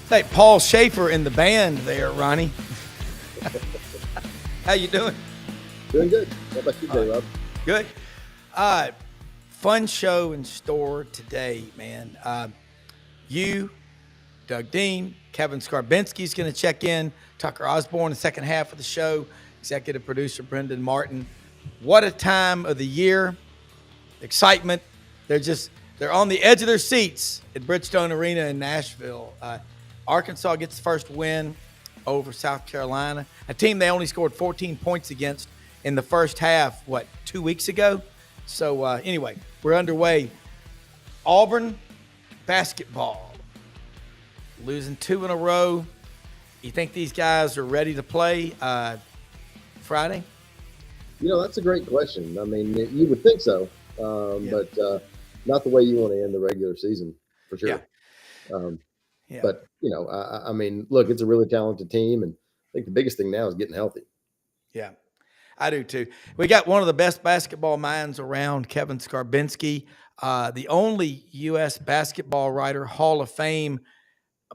Hey, Paul Schaefer in the band there, Ronnie. How you doing? Doing good. How about you, J. Rob? Good. Fun show in store today, man. You, Doug Dean, Kevin Skarbinski's going to check in. Tucker Osborne, the second half of the show. Executive producer Brendan Martin. What a time of the year. Excitement. They're on the edge of their seats at Bridgestone Arena in Nashville. Arkansas gets the first win over South Carolina, a team they only scored 14 points against in the first half, 2 weeks ago? So anyway, we're underway. Auburn basketball, losing 2 in a row. You think these guys are ready to play Friday? That's a great question. I mean, you would think so, but not the way you want to end the regular season, for sure. Yeah. But, I mean, look, it's a really talented team, and I think the biggest thing now is getting healthy. Yeah, I do too. We got one of the best basketball minds around, Kevin Skarbinski, the only U.S. basketball writer Hall of Fame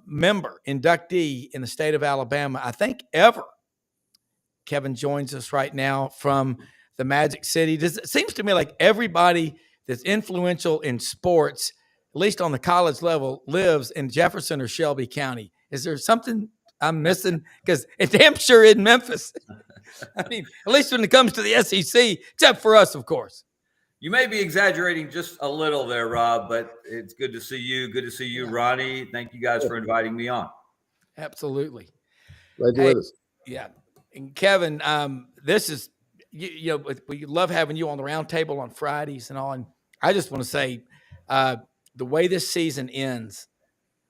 member, inductee in the state of Alabama, I think ever. Kevin joins us right now from the Magic City. It seems to me like everybody that's influential in sports, at least on the college level, lives in Jefferson or Shelby County. Is there something I'm missing? Because it's damn sure in Memphis. I mean, at least when it comes to the SEC, except for us, of course. You may be exaggerating just a little there, Rob, but it's good to see you. Good to see you, Ronnie. Thank you guys for inviting me on. Absolutely. Glad you're with us. Yeah. And Kevin, this is, we love having you on the round table on Fridays and all. And I just want to say the way this season ends,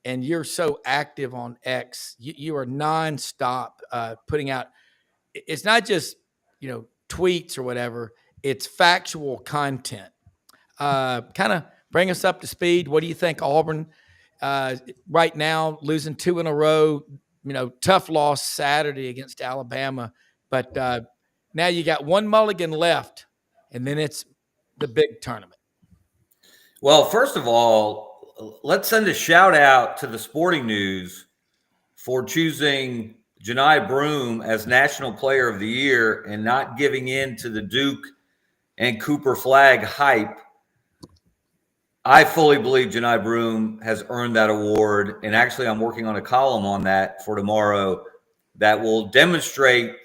and you're so active on X, you are nonstop putting out. It's not just, tweets or whatever. It's factual content. Kind of bring us up to speed. What do you think, Auburn, right now, losing 2 in a row, tough loss Saturday against Alabama. But now you got one mulligan left, and then it's the big tournament. Well, first of all, let's send a shout out to the Sporting News for choosing Johni Broome as National Player of the Year and not giving in to the Duke and Cooper Flag hype. I fully believe Johni Broome has earned that award, and actually I'm working on a column on that for tomorrow that will demonstrate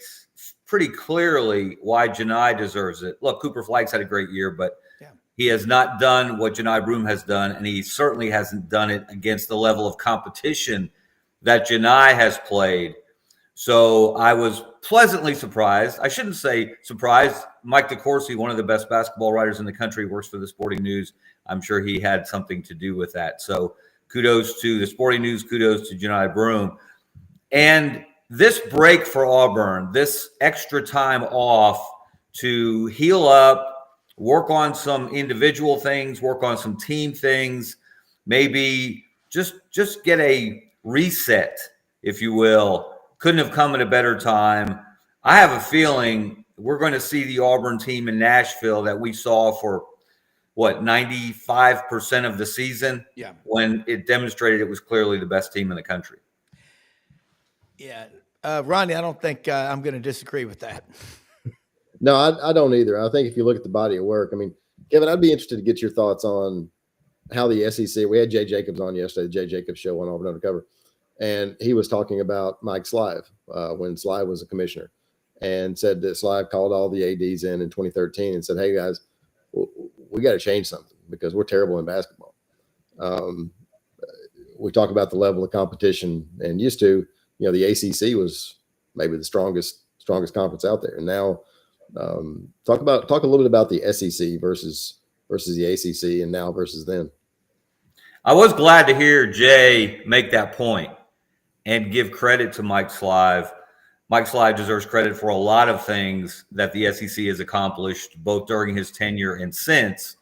pretty clearly why Johni deserves it. Look, Cooper Flag's had a great year, but he has not done what Johni Broome has done, and he certainly hasn't done it against the level of competition that Johni has played. So I was pleasantly surprised. I shouldn't say surprised. Mike DeCourcy, one of the best basketball writers in the country, works for the Sporting News. I'm sure he had something to do with that. So kudos to the Sporting News, kudos to Johni Broome. And this break for Auburn, this extra time off to heal up, work on some individual things, work on some team things, maybe just get a reset, if you will. Couldn't have come at a better time. I have a feeling we're going to see the Auburn team in Nashville that we saw for 95% of the season, when it demonstrated it was clearly the best team in the country. Yeah. Ronnie, I don't think I'm going to disagree with that. No, I don't either. I think if you look at the body of work, I mean, Kevin, I'd be interested to get your thoughts on how the SEC, we had Jay Jacobs on yesterday, the Jay Jacobs show on Auburn Undercover, and he was talking about Mike Slive when Slive was a commissioner, and said that Slive called all the ADs in 2013 and said, hey, guys, we got to change something because we're terrible in basketball. We talk about the level of competition, and used to, the ACC was maybe the strongest conference out there. And now talk a little bit about the SEC versus the ACC, and now versus then. I was glad to hear Jay make that point and give credit to Mike Slive. Mike Slive deserves credit for a lot of things that the SEC has accomplished, both during his tenure and since.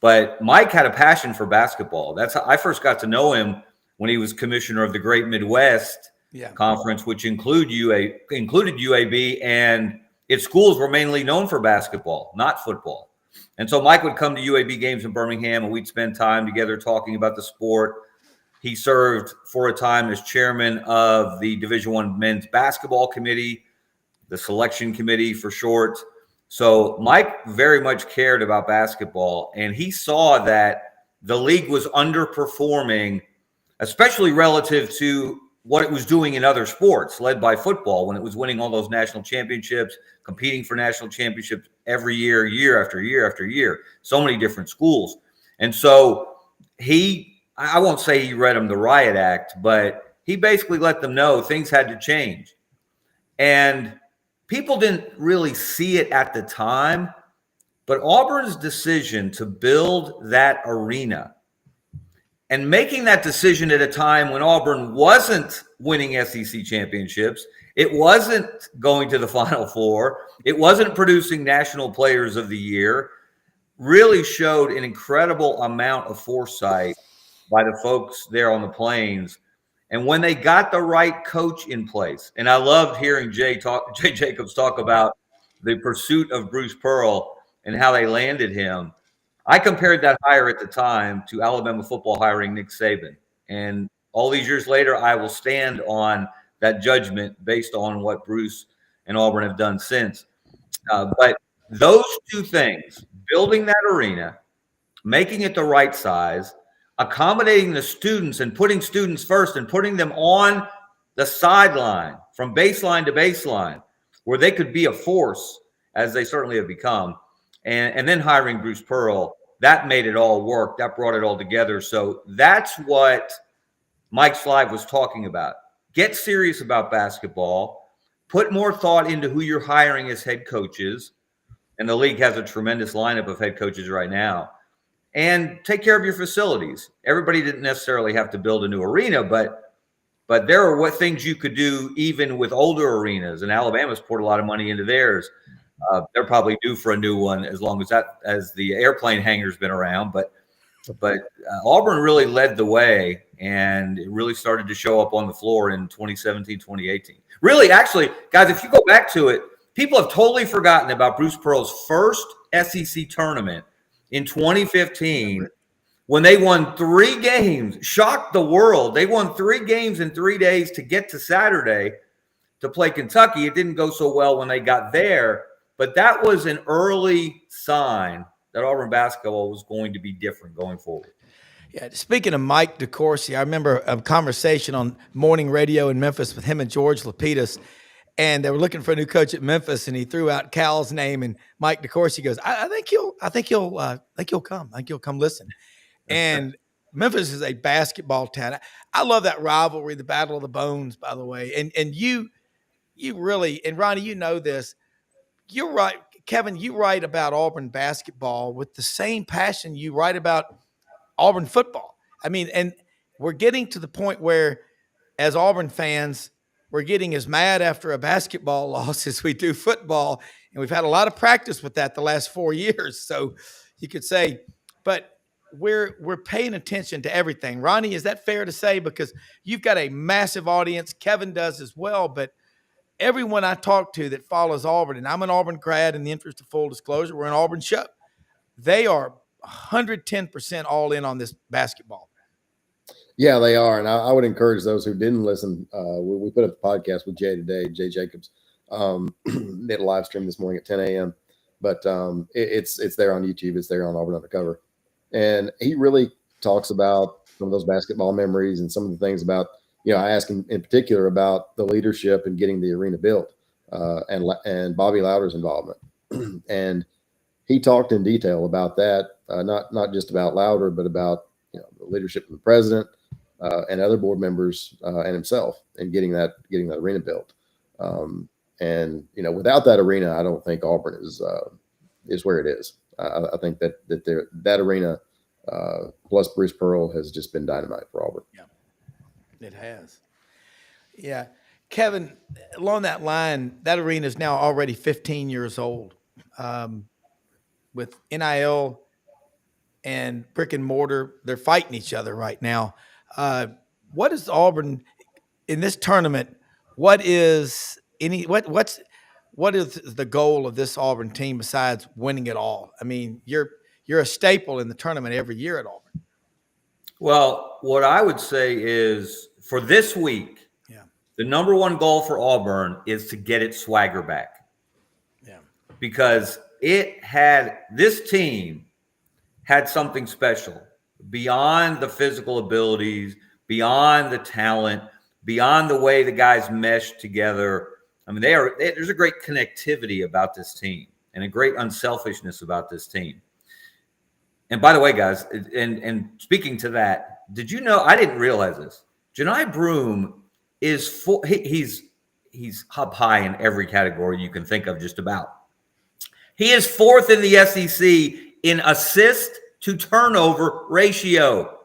But Mike had a passion for basketball. That's how I first got to know him, when he was commissioner of the Great Midwest Conference, which included UAB, and its schools were mainly known for basketball, not football. And so Mike would come to UAB games in Birmingham, and we'd spend time together talking about the sport. He served for a time as chairman of the Division I men's basketball committee, the selection committee for short. So Mike very much cared about basketball, and he saw that the league was underperforming, especially relative to what it was doing in other sports, led by football, when it was winning all those national championships, competing for national championships every year, year after year after year, so many different schools. And so I won't say he read them the riot act, but he basically let them know things had to change. And people didn't really see it at the time, but Auburn's decision to build that arena and making that decision at a time when Auburn wasn't winning SEC championships, it wasn't going to the Final Four, it wasn't producing National Players of the Year, really showed an incredible amount of foresight by the folks there on the Plains. And when they got the right coach in place, and I loved hearing Jay Jacobs talk about the pursuit of Bruce Pearl and how they landed him. I compared that hire at the time to Alabama football hiring Nick Saban. And all these years later, I will stand on that judgment based on what Bruce and Auburn have done since. But those two things, building that arena, making it the right size, accommodating the students and putting students first and putting them on the sideline from baseline to baseline where they could be a force, as they certainly have become, and then hiring Bruce Pearl, that made it all work. That brought it all together. So that's what Mike Slive was talking about. Get serious about basketball. Put more thought into who you're hiring as head coaches. And the league has a tremendous lineup of head coaches right now. And take care of your facilities. Everybody didn't necessarily have to build a new arena, but there are things you could do even with older arenas. And Alabama's poured a lot of money into theirs. They're probably due for a new one as long as the airplane hangar's been around. But Auburn really led the way, and it really started to show up on the floor in 2017, 2018. Really, actually, guys, if you go back to it, people have totally forgotten about Bruce Pearl's first SEC tournament in 2015 when they won 3 games, shocked the world. They won 3 games in 3 days to get to Saturday to play Kentucky. It didn't go so well when they got there. But that was an early sign that Auburn basketball was going to be different going forward. Yeah, speaking of Mike DeCourcy, I remember a conversation on morning radio in Memphis with him and George Lapidus, and they were looking for a new coach at Memphis, and he threw out Cal's name, and Mike DeCourcy goes, "I think he'll come. I think he'll come listen." And Memphis is a basketball town. I love that rivalry, the Battle of the Bones, by the way. And you really, and Ronnie, you know this. You're right, Kevin. You write about Auburn basketball with the same passion you write about Auburn football. I mean, and we're getting to the point where, as Auburn fans, we're getting as mad after a basketball loss as we do football, and we've had a lot of practice with that the last 4 years. So you could say, but we're paying attention to everything. Ronnie, is that fair to say? Because you've got a massive audience. Kevin does as well, but everyone I talk to that follows Auburn, and I'm an Auburn grad in the interest of full disclosure, we're an Auburn show. They are 110% all in on this basketball. Yeah, they are. And I would encourage those who didn't listen. We put up a podcast with Jay today, Jay Jacobs, did a live stream this morning at 10 a.m. But it's there on YouTube. It's there on Auburn Undercover. And he really talks about some of those basketball memories and some of the things about, I asked him in particular about the leadership and getting the arena built and Bobby Louder's involvement. And he talked in detail about that, not just about Louder, but about the leadership of the president and other board members and himself in getting that arena built. And without that arena, I don't think Auburn is where it is. I think that arena plus Bruce Pearl has just been dynamite for Auburn. Yeah, it has. Yeah, Kevin, along that line, that arena is now already 15 years old. With NIL and brick and mortar, they're fighting each other right now. What is Auburn in this tournament? What is the goal of this Auburn team besides winning it all? I mean, you're a staple in the tournament every year at Auburn. Well, what I would say is for this week, Yeah. the number one goal for Auburn is to get its swagger back. Yeah. Because this team had something special beyond the physical abilities, beyond the talent, beyond the way the guys mesh together. I mean, there's a great connectivity about this team and a great unselfishness about this team. And by the way, guys, and speaking to that, did you know, I didn't realize this. Janai Broome he's up high in every category you can think of just about. He is fourth in the SEC in assist to turnover ratio.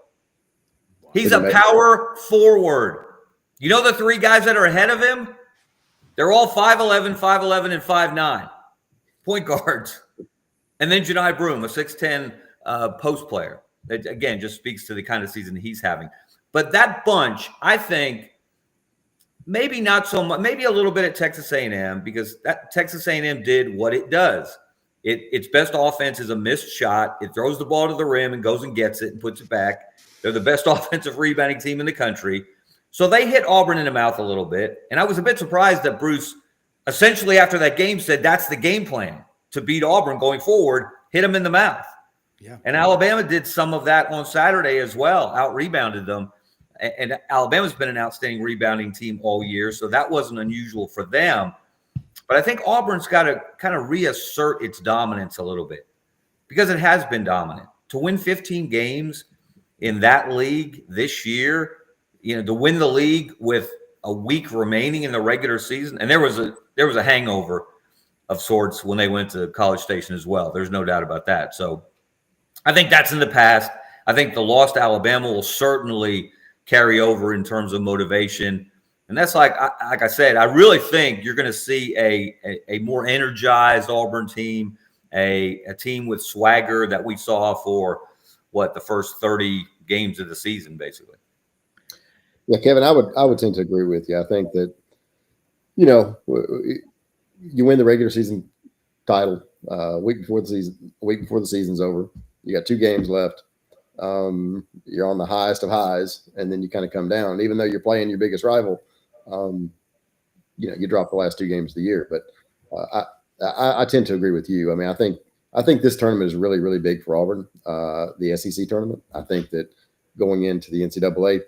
He's a power forward. You know the three guys that are ahead of him? They're all 5'11", 5'11", and 5'9", point guards. And then Janai Broome, a 6'10", post player. That, again, just speaks to the kind of season he's having. But that bunch, I think, maybe not so much, maybe a little bit at Texas A&M, because that Texas A&M did what it does. Its best offense is a missed shot. It throws the ball to the rim and goes and gets it and puts it back. They're the best offensive rebounding team in the country. So they hit Auburn in the mouth a little bit. And I was a bit surprised that Bruce, essentially after that game, said that's the game plan to beat Auburn going forward, hit them in the mouth. Yeah. And Alabama did some of that on Saturday as well, out-rebounded them. And Alabama's been an outstanding rebounding team all year, so that wasn't unusual for them. But I think Auburn's got to kind of reassert its dominance a little bit, because it has been dominant. To win 15 games in that league this year, to win the league with a week remaining in the regular season, and there was a hangover of sorts when they went to College Station as well. There's no doubt about that. So I think that's in the past. I think the loss to Alabama will certainly carry over in terms of motivation. And that's like I said, I really think you're going to see a more energized Auburn team, a team with swagger that we saw for the first 30 games of the season, basically. Yeah, Kevin, I would tend to agree with you. I think that, you win the regular season title a week before the season's over. You got 2 games left. You're on the highest of highs, and then you kind of come down. And even though you're playing your biggest rival, you drop the last 2 games of the year. But I tend to agree with you. I mean, I think this tournament is really, really big for Auburn, the SEC tournament. I think that going into the NCAA,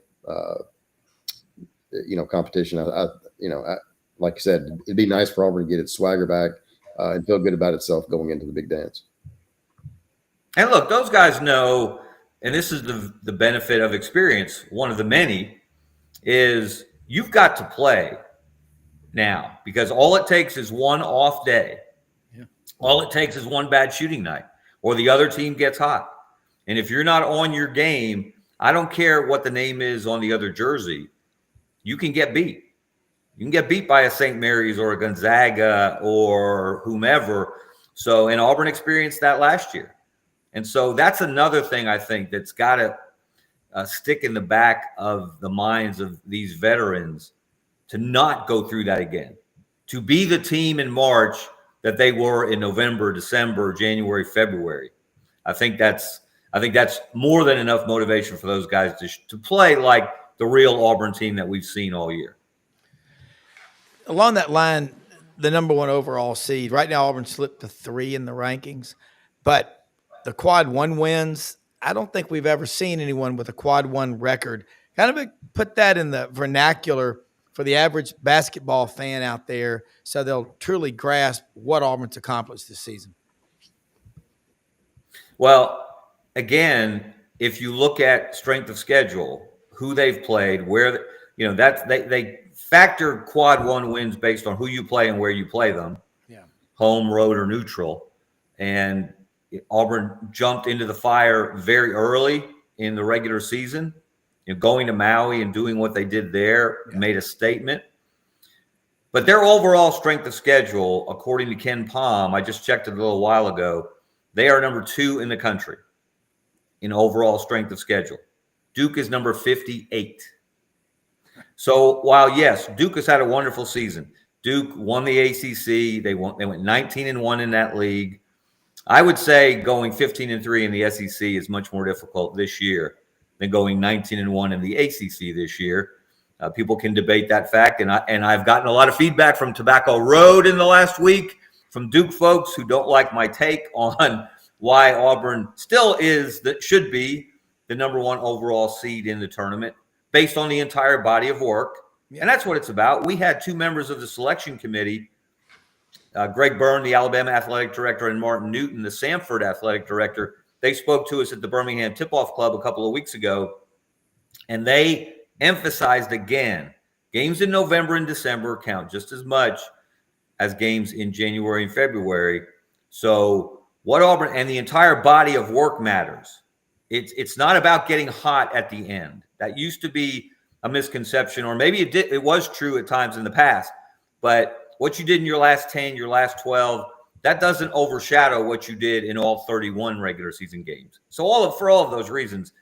competition, like you said, it'd be nice for Auburn to get its swagger back and feel good about itself going into the big dance. And look, those guys know, and this is the benefit of experience, one of the many, is you've got to play now, because all it takes is one off day. Yeah. All it takes is one bad shooting night, or the other team gets hot. And if you're not on your game, I don't care what the name is on the other jersey, you can get beat. You can get beat by a St. Mary's or a Gonzaga or whomever. So, and Auburn experienced that last year. And so that's another thing I think that's got to stick in the back of the minds of these veterans, to not go through that again, to be the team in March that they were in November, December, January, February. I think that's more than enough motivation for those guys to play like the real Auburn team that we've seen all year. Along that line, the number 1 overall seed right now, Auburn slipped to 3 in the rankings, but the quad 1 wins, I don't think we've ever seen anyone with a quad 1 record. Kind of put that in the vernacular for the average basketball fan out there, so they'll truly grasp what Auburn's accomplished this season. Well, again, if you look at strength of schedule, who they've played, where they factor quad 1 wins based on who you play and where you play them, home, road, or neutral. And Auburn jumped into the fire very early in the regular season. Going to Maui and doing what they did there made a statement. But their overall strength of schedule, according to Ken Palm, I just checked it a little while ago, they are number 2 in the country in overall strength of schedule. Duke is number 58. So while, yes, Duke has had a wonderful season. Duke won the ACC. They went 19-1 in that league. I would say going 15-3 in the SEC is much more difficult this year than going 19-1 in the ACC this year. People can debate that fact, and I've gotten a lot of feedback from Tobacco Road in the last week from Duke folks who don't like my take on why Auburn still should be the number one overall seed in the tournament based on the entire body of work. Yeah. And that's what it's about. We had two members of the selection committee, Greg Byrne, the Alabama athletic director, and Martin Newton, the Samford athletic director. They spoke to us at the Birmingham Tip-Off Club a couple of weeks ago, and they emphasized again, games in November and December count just as much as games in January and February. So what Auburn and the entire body of work matters. It's not about getting hot at the end. That used to be a misconception, or maybe it was true at times in the past. But what you did in your last 10, your last 12, that doesn't overshadow what you did in all 31 regular season games. So for all of those reasons,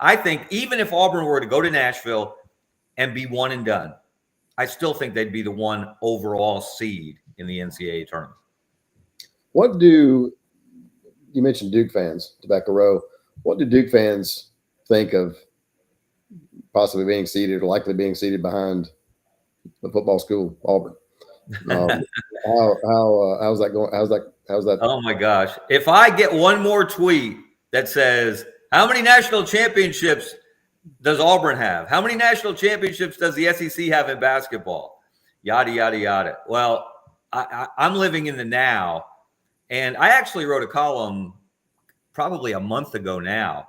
I think even if Auburn were to go to Nashville and be one and done, I still think they'd be the one overall seed in the NCAA tournament. What do you mentioned Duke fans, Tobacco Row? What do Duke fans think of possibly being seated or likely being seated behind the football school, Auburn? How's that going? How's that? Oh my gosh! If I get one more tweet that says, "How many national championships does Auburn have? How many national championships does the SEC have in basketball?" Yada yada yada. Well, I'm living in the now, and I actually wrote a column probably a month ago now.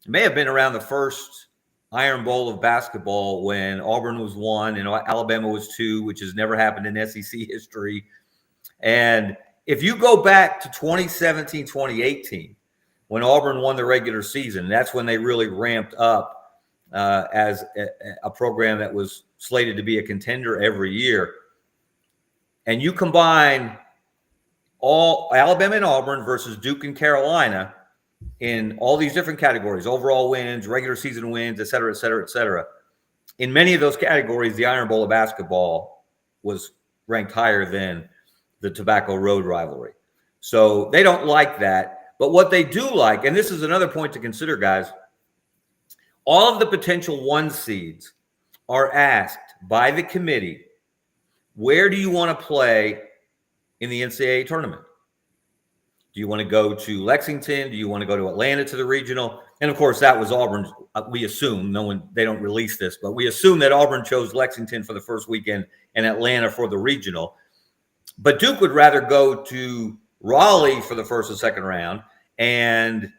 It may have been around the first Iron Bowl of basketball when Auburn was 1 and Alabama was 2, which has never happened in SEC history. And if you go back to 2017, 2018, when Auburn won the regular season, that's when they really ramped up as a program that was slated to be a contender every year. And you combine all Alabama and Auburn versus Duke and Carolina in all these different categories, overall wins, regular season wins, et cetera, et cetera, et cetera. In many of those categories, the Iron Bowl of basketball was ranked higher than the Tobacco Road rivalry. So they don't like that. But what they do like, and this is another point to consider, guys, all of the potential 1 seeds are asked by the committee, where do you want to play in the NCAA tournament? Do you want to go to Lexington? Do you want to go to Atlanta to the regional? And of course, that was Auburn's. We assume they don't release this, but we assume that Auburn chose Lexington for the first weekend and Atlanta for the regional. But Duke would rather go to Raleigh for the first and second round and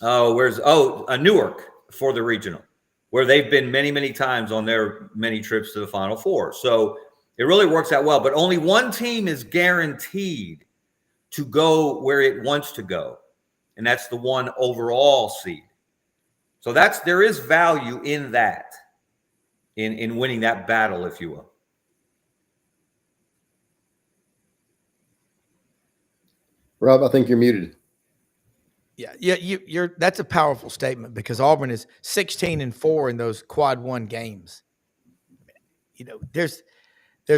Newark for the regional, where they've been many, many times on their many trips to the Final Four. So it really works out well. But only one team is guaranteed to go where it wants to go, and that's the 1 overall seed. So there is value in that, in winning that battle, if you will. Rob, I think you're muted. Yeah, you're. That's a powerful statement because Auburn is 16-4 in those quad 1 games. You know, there's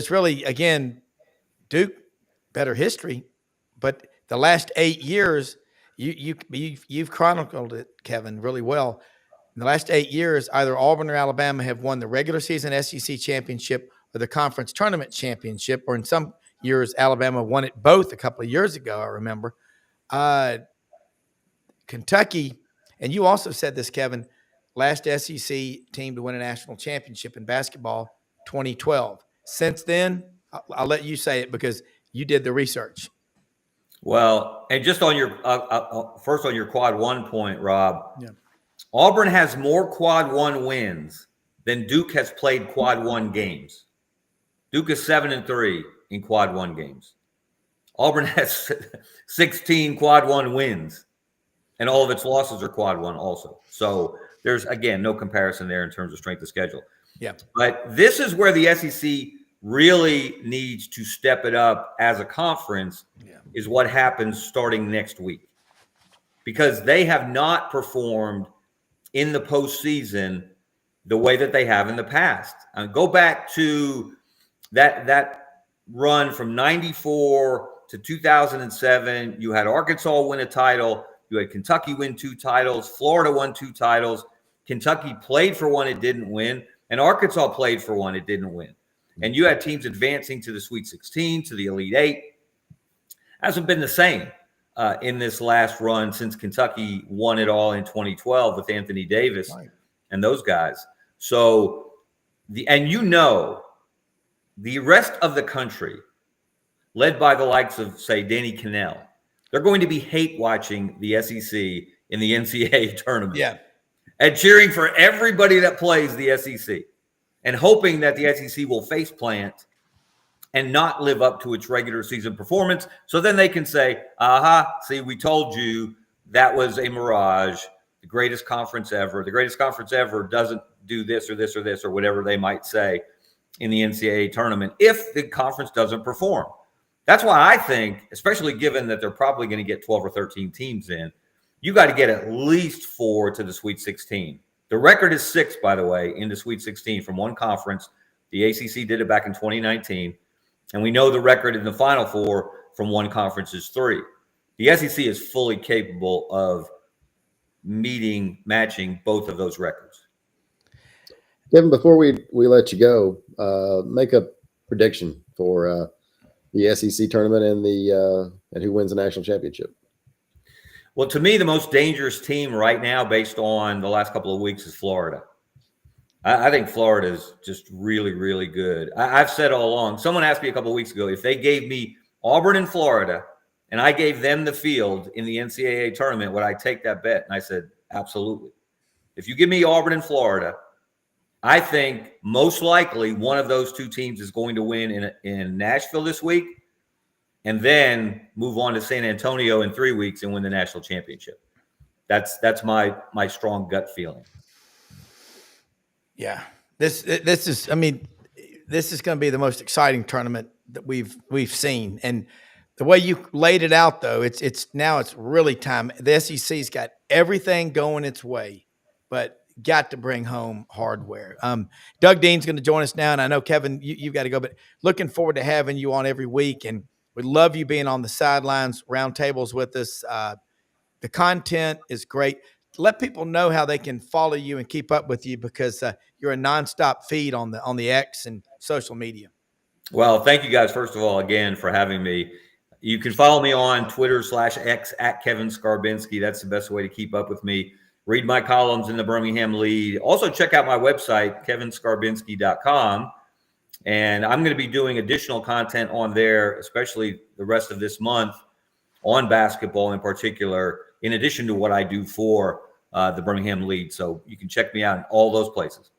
really, again, Duke better history. But the last 8 years, you've chronicled it, Kevin, really well. In the last 8 years, either Auburn or Alabama have won the regular season SEC championship or the conference tournament championship, or in some years, Alabama won it both a couple of years ago, I remember. Kentucky, and you also said this, Kevin, last SEC team to win a national championship in basketball, 2012. Since then, I'll let you say it because you did the research. Well, and just on your first on your quad 1 point, Rob, yeah. Auburn has more quad 1 wins than Duke has played quad 1 games. Duke is 7-3 in quad 1 games. Auburn has 16 quad 1 wins, and all of its losses are quad 1 also. So there's, again, no comparison there in terms of strength of schedule. Yeah. But this is where the SEC really needs to step it up as a conference, is what happens starting next week. Because they have not performed in the postseason the way that they have in the past. Go back to that run from 94 to 2007. You had Arkansas win a title. You had Kentucky win 2 titles. Florida won 2 titles. Kentucky played for one it didn't win, and Arkansas played for one it didn't win. And you had teams advancing to the Sweet 16, to the Elite Eight. Hasn't been the same in this last run since Kentucky won it all in 2012 with Anthony Davis and those guys. So, the rest of the country, led by the likes of, say, Danny Cannell, they're going to be hate watching the SEC in the NCAA tournament. Yeah. And cheering for everybody that plays the SEC and hoping that the SEC will face plant and not live up to its regular season performance. So then they can say, see, we told you that was a mirage, the greatest conference ever. The greatest conference ever doesn't do this or this or this or whatever they might say in the NCAA tournament if the conference doesn't perform. That's why I think, especially given that they're probably going to get 12 or 13 teams in, you got to get at least 4 to the Sweet 16. The record is 6, by the way, in the Sweet 16 from one conference. The ACC did it back in 2019. And we know the record in the Final Four from one conference is 3. The SEC is fully capable of matching both of those records. Kevin, before we let you go, make a prediction for the SEC tournament and who wins the national championship. Well, to me, the most dangerous team right now, based on the last couple of weeks, is Florida. I think Florida is just really, really good. I've said all along, someone asked me a couple of weeks ago, if they gave me Auburn and Florida and I gave them the field in the NCAA tournament, would I take that bet? And I said, absolutely. If you give me Auburn and Florida, I think most likely one of those two teams is going to win in Nashville this week and then move on to San Antonio in 3 weeks and win the national championship. That's my strong gut feeling. Yeah, this is going to be the most exciting tournament that we've seen. And the way you laid it out, though, it's really time. The SEC's got everything going its way, but got to bring home hardware. Doug Dean's going to join us now, and I know, Kevin, you've got to go, but looking forward to having you on every week, and we love you being on the sidelines roundtables with us. The content is great. Let people know how they can follow you and keep up with you, because you're a nonstop feed on the X and social media. Well, thank you guys, first of all, again, for having me. You can follow me on Twitter/X at Kevin Skarbinski. That's the best way to keep up with me. Read my columns in the Birmingham Lead. Also, check out my website, kevinskarbinski.com. And I'm going to be doing additional content on there, especially the rest of this month, on basketball in particular, in addition to what I do for the Birmingham Lead. So you can check me out in all those places.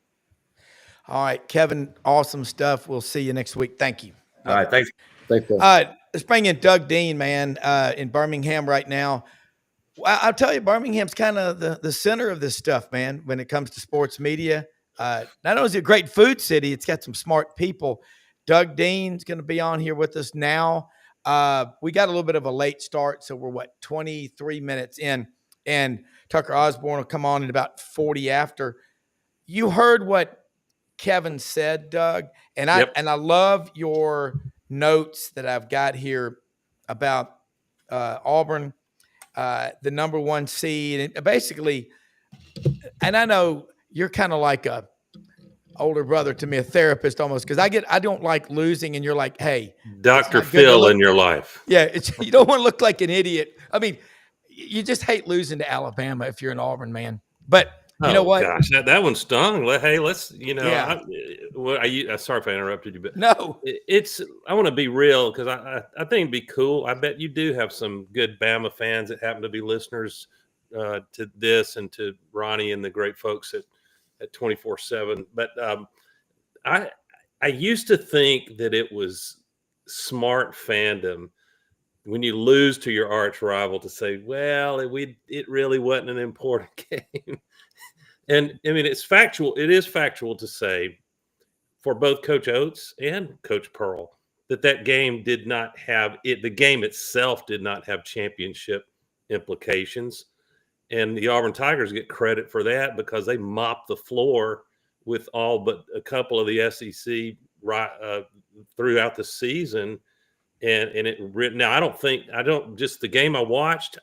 All right, Kevin, awesome stuff. We'll see you next week. Thank you. All right, thanks. Thanks, Phil. Let's bring in Doug Dean, man, in Birmingham right now. I'll tell you, Birmingham's kind of the center of this stuff, man, when it comes to sports media. Not only is it a great food city, it's got some smart people. Doug Dean's going to be on here with us now. We got a little bit of a late start, so we're 23 minutes in, and Tucker Osborne will come on in about 40 after. You heard what Kevin said, Doug, and I love your notes that I've got here about Auburn, the number 1 seed, and basically, and I know you're kind of like a older brother to me, a therapist almost, because I don't like losing, and you're like, hey, Dr. Phil in your life. Yeah, you don't want to look like an idiot. I mean, you just hate losing to Alabama if you're an Auburn man. But you know what? Gosh, that one stung. Hey, let's, Yeah. sorry if I interrupted you, but no, I want to be real, because I think it'd be cool. I bet you do have some good Bama fans that happen to be listeners to this, and to Ronnie and the great folks at 24/7. But I used to think that it was smart fandom when you lose to your arch rival to say, well, it really wasn't an important game. And I mean, it's factual. It is factual to say, for both Coach Oates and Coach Pearl, that game did not have it. The game itself did not have championship implications. And the Auburn Tigers get credit for that, because they mopped the floor with all but a couple of the SEC throughout the season. And now just the game I watched,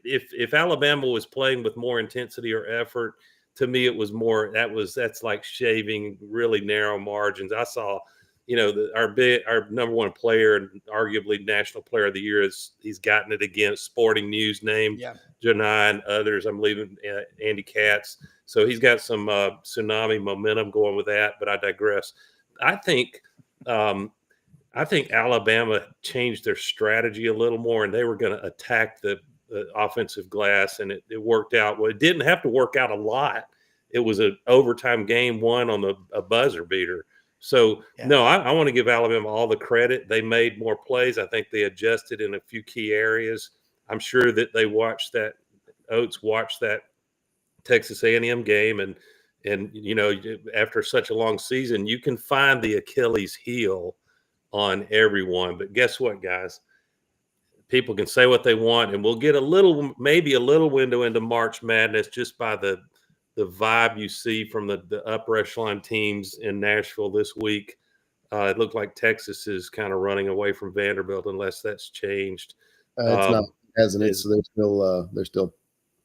if Alabama was playing with more intensity or effort, to me, it was more that's like shaving really narrow margins. I saw, our number one player and arguably national player of the year he's gotten it again. Sporting News named Janai and others. I'm leaving Andy Katz. So he's got some tsunami momentum going with that, but I digress. I think Alabama changed their strategy a little more, and they were going to attack the offensive glass, and it worked out. Well, it didn't have to work out a lot. It was an overtime game won on a buzzer beater. So, no, I want to give Alabama all the credit. They made more plays. I think they adjusted in a few key areas. I'm sure that Oates watched that Texas A&M game, and after such a long season, you can find the Achilles heel on everyone. But guess what, guys? People can say what they want, and we'll get maybe a little window into March Madness just by the vibe you see from the upper echelon teams in Nashville this week. It looked like Texas is kind of running away from Vanderbilt unless that's changed. It's not, hasn't it? So they're still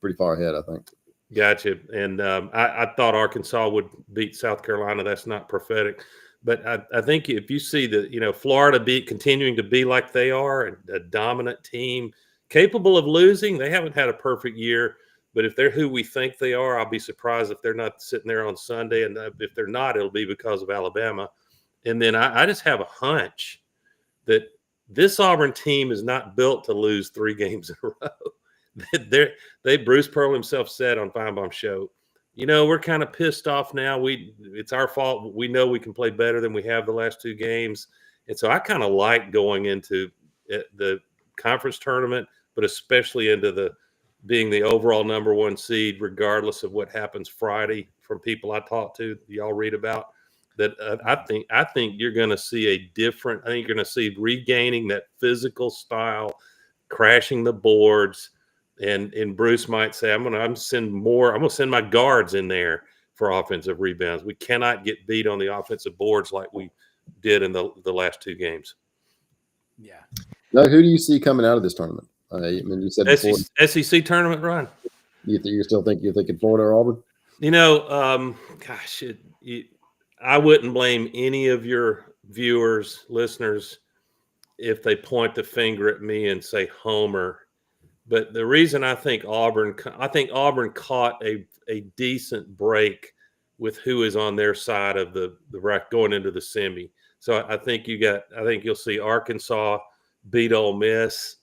pretty far ahead, I think. Gotcha. And I thought Arkansas would beat South Carolina. That's not prophetic. But I think if you see Florida continuing to be like they are, a dominant team, capable of losing, they haven't had a perfect year. But if they're who we think they are, I'll be surprised if they're not sitting there on Sunday. And if they're not, it'll be because of Alabama. And then I just have a hunch that this Auburn team is not built to lose 3 games in a row. Bruce Pearl himself said on Feinbaum's show, we're kind of pissed off now. It's our fault. We know we can play better than we have the last 2 games. And so I kind of like going into the conference tournament, but especially into being the overall number 1 seed, regardless of what happens Friday, from people I talk to, y'all read about, that I think you're going to see I think you're going to see regaining that physical style, crashing the boards. And Bruce might say, I'm going to send my guards in there for offensive rebounds. We cannot get beat on the offensive boards like we did in the last 2 games. Yeah. Now, who do you see coming out of this tournament? You said before, SEC tournament run. You're thinking Florida or Auburn? I wouldn't blame any of your viewers, listeners, if they point the finger at me and say Homer. But the reason I think Auburn caught a decent break with who is on their side of the rack going into the semi. So I think you'll see Arkansas beat Ole Miss.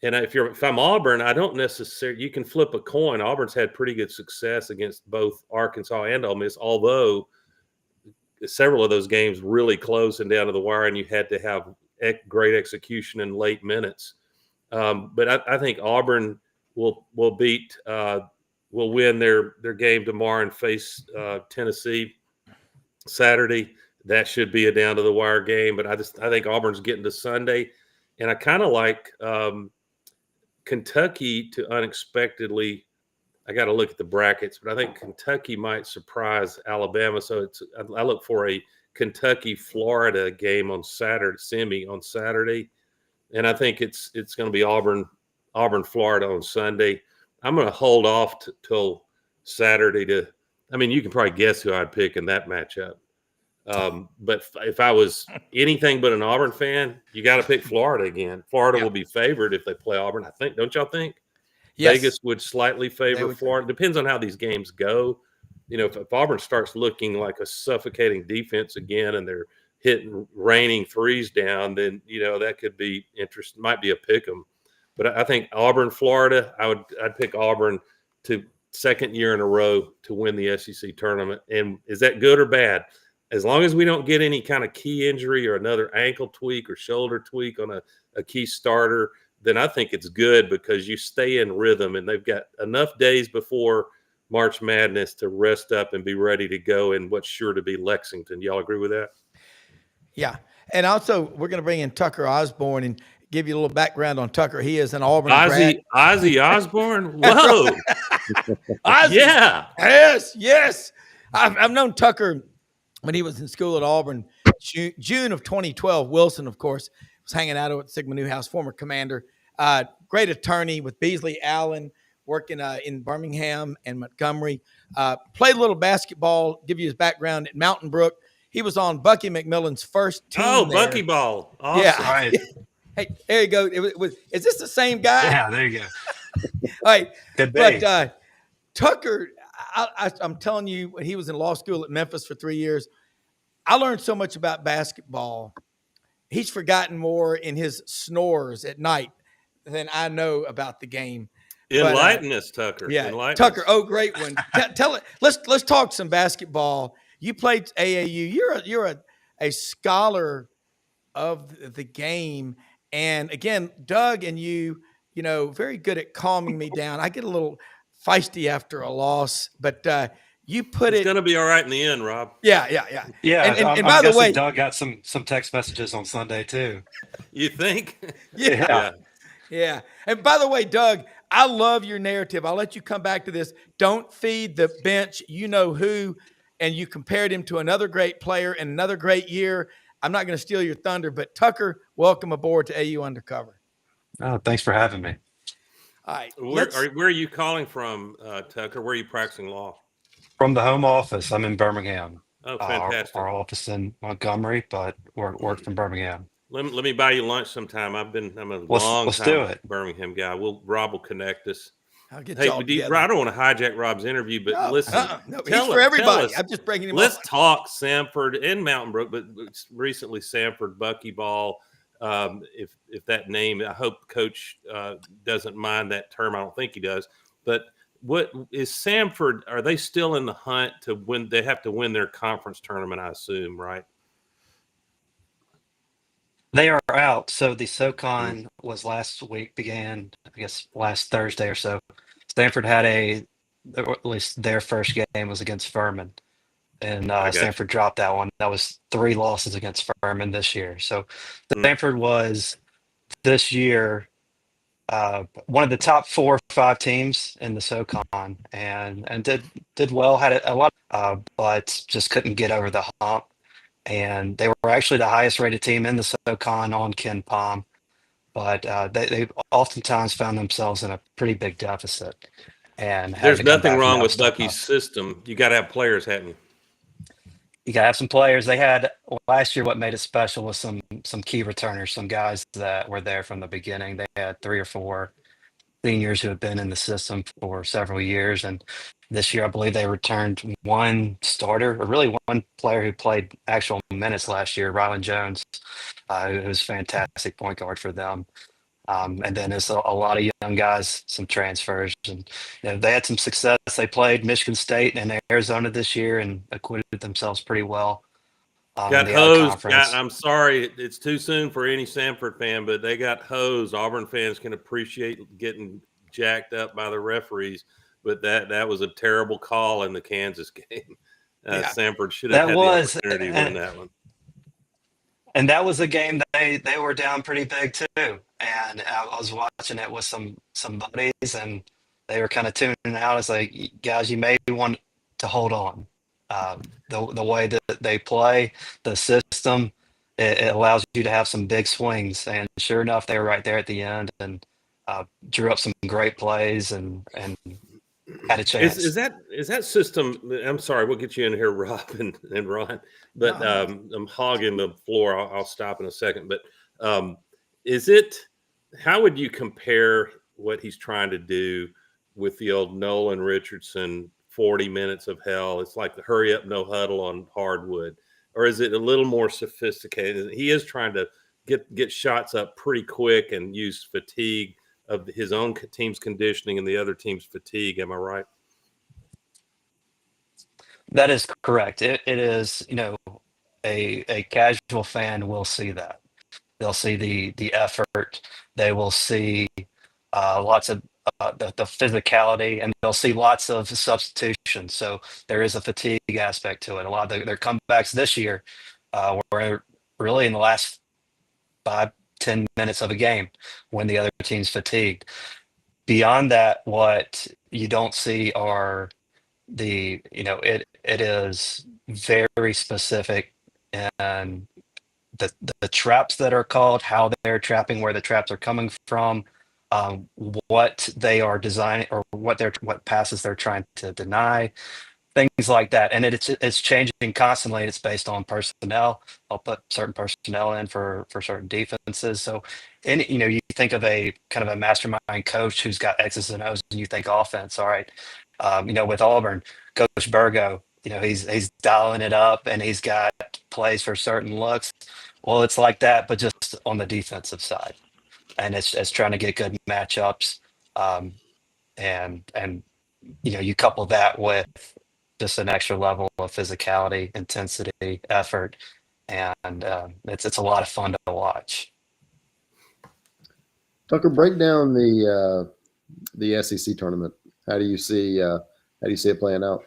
And if I'm Auburn, I don't necessarily, you can flip a coin. Auburn's had pretty good success against both Arkansas and Ole Miss, although several of those games really close and down to the wire, and you had to have great execution in late minutes. But I think Auburn will win their game tomorrow and face Tennessee Saturday. That should be a down to the wire game. But I think Auburn's getting to Sunday, and I kind of like Kentucky to unexpectedly. I got to look at the brackets, but I think Kentucky might surprise Alabama. So I look for a Kentucky-Florida game on Saturday, semi on Saturday. And I think it's going to be Auburn-Florida on Sunday. I'm going to hold off till Saturday you can probably guess who I'd pick in that matchup. But if I was anything but an Auburn fan, you got to pick Florida again. Florida will be favored if they play Auburn, I think. Don't y'all think? Yes. Vegas would slightly favor Florida. Depends on how these games go. If Auburn starts looking like a suffocating defense again and they're raining threes down, then that could be interesting. Might be a pick 'em. But I think Auburn, Florida, I'd pick Auburn to second year in a row to win the SEC tournament. And is that good or bad? As long as we don't get any kind of key injury or another ankle tweak or shoulder tweak on a key starter, then I think it's good because you stay in rhythm and they've got enough days before March Madness to rest up and be ready to go in what's sure to be Lexington. Y'all agree with that? Yeah. And also, we're going to bring in Tucker Osborne and give you a little background on Tucker. He is an Auburn grad. Ozzy Osborne? Whoa. Ozzy. Yeah. Yes. I've known Tucker when he was in school at Auburn. June of 2012, Wilson, of course, was hanging out at Sigma Newhouse, former commander. Great attorney with Beasley Allen, working in Birmingham and Montgomery. Played a little basketball, give you his background at Mountain Brook. He was on Bucky McMillan's first team Oh, there. Buckyball. Yeah. Awesome. Right. Hey, there you go. Is this the same guy? Yeah, there you go. All right. Could be. But Tucker, I'm telling you, when he was in law school at Memphis for 3 years, I learned so much about basketball. He's forgotten more in his snores at night than I know about the game. Enlighten us, Tucker. Yeah, Enlighten Tucker. us. Oh, great one. Tell it. Let's talk some basketball. You played AAU. You're a scholar of the game. And again, Doug and you very good at calming me down. I get a little feisty after a loss, but you put It's it. going to be all right in the end, Rob. Yeah. Yeah, And I'm by the guessing way, Doug got some text messages on Sunday too. You think? yeah. Yeah. And by the way, Doug, I love your narrative. I'll let you come back to this. Don't feed the bench. You know who, and you compared him to another great player and another great year. I'm not going to steal your thunder, but Tucker, welcome aboard to AU Undercover. Oh, thanks for having me. All right. Where are you calling from, Tucker? Where are you practicing law? From the home office, I'm in Birmingham. Oh, Our fantastic. office in Montgomery, but work from Birmingham. Let me buy you lunch sometime. I'm a long Let's time do it. Birmingham guy. Rob will connect us. I'll get Hey, y'all together. I don't want to hijack Rob's interview, but listen, No, he's for everybody. I'm just bringing him Let's on. talk Sanford and Mountain Brook, but recently Sanford Buckyball. If that name, I hope Coach doesn't mind that term. I don't think he does. But what is Sanford? Are they still in the hunt to win? They have to win their conference tournament, I assume, right? They are out. So the SoCon was last week, began, I guess, last Thursday or so. Stanford had or at least their first game was against Furman. And Stanford dropped that one. That was 3 losses against Furman this year. So Stanford was this year one of the top 4 or 5 teams in the SoCon, and did well. Had a lot, but just couldn't get over the hump. And they were actually the highest rated team in the SoCon on Ken Palm, but they oftentimes found themselves in a pretty big deficit. And there's nothing wrong with Bucky's system. You got to have players, haven't you? You got to have some players. They had last year. What made it special was some key returners, some guys that were there from the beginning. They had 3 or 4 seniors who have been in the system for several years, and this year I believe they returned 1 starter, or really 1 player who played actual minutes last year, Rylan Jones, who was a fantastic point guard for them. And then there's a lot of young guys, some transfers, and they had some success. They played Michigan State and Arizona this year and acquitted themselves pretty well. Got hosed. I'm sorry, it's too soon for any Sanford fan, but they got hosed. Auburn fans can appreciate getting jacked up by the referees, but that was a terrible call in the Kansas game. Sanford should have had the opportunity to win that one. And that was a game that they were down pretty big too. And I was watching it with some buddies, and they were kind of tuning out. It's like, guys, you may want to hold on. The way that they play, the system, it allows you to have some big swings. And sure enough, they were right there at the end and drew up some great plays and had a chance. Is that system? I'm sorry, we'll get you in here, Rob and Ron, but I'm hogging the floor. I'll stop in a second. But how would you compare what he's trying to do with the old Nolan Richardson 40 minutes of hell? It's like the hurry up, no huddle on hardwood. Or is it a little more sophisticated? He is trying to get shots up pretty quick and use fatigue of his own team's conditioning and the other team's fatigue. Am I right? That is correct. It is, a casual fan will see that. They'll see the effort. They will see lots of the physicality, and they'll see lots of substitutions. So there is a fatigue aspect to it. A lot of their comebacks this year were really in the last 5-10 minutes of a game when the other team's fatigued. Beyond that, what you don't see are it is very specific, and the traps that are called, how they're trapping, where the traps are coming from, what they are designing or what passes they're trying to deny, things like that. And it's changing constantly. It's based on personnel. I'll put certain personnel in for certain defenses. So, and you think of a kind of a mastermind coach who's got X's and O's, and you think offense. All right, with Auburn, Coach Burgo, he's dialing it up, and he's got plays for certain looks. Well, it's like that, but just on the defensive side, and it's trying to get good matchups. And you couple that with just an extra level of physicality, intensity, effort, and it's a lot of fun to watch. Tucker, break down the SEC tournament. How do you see it playing out?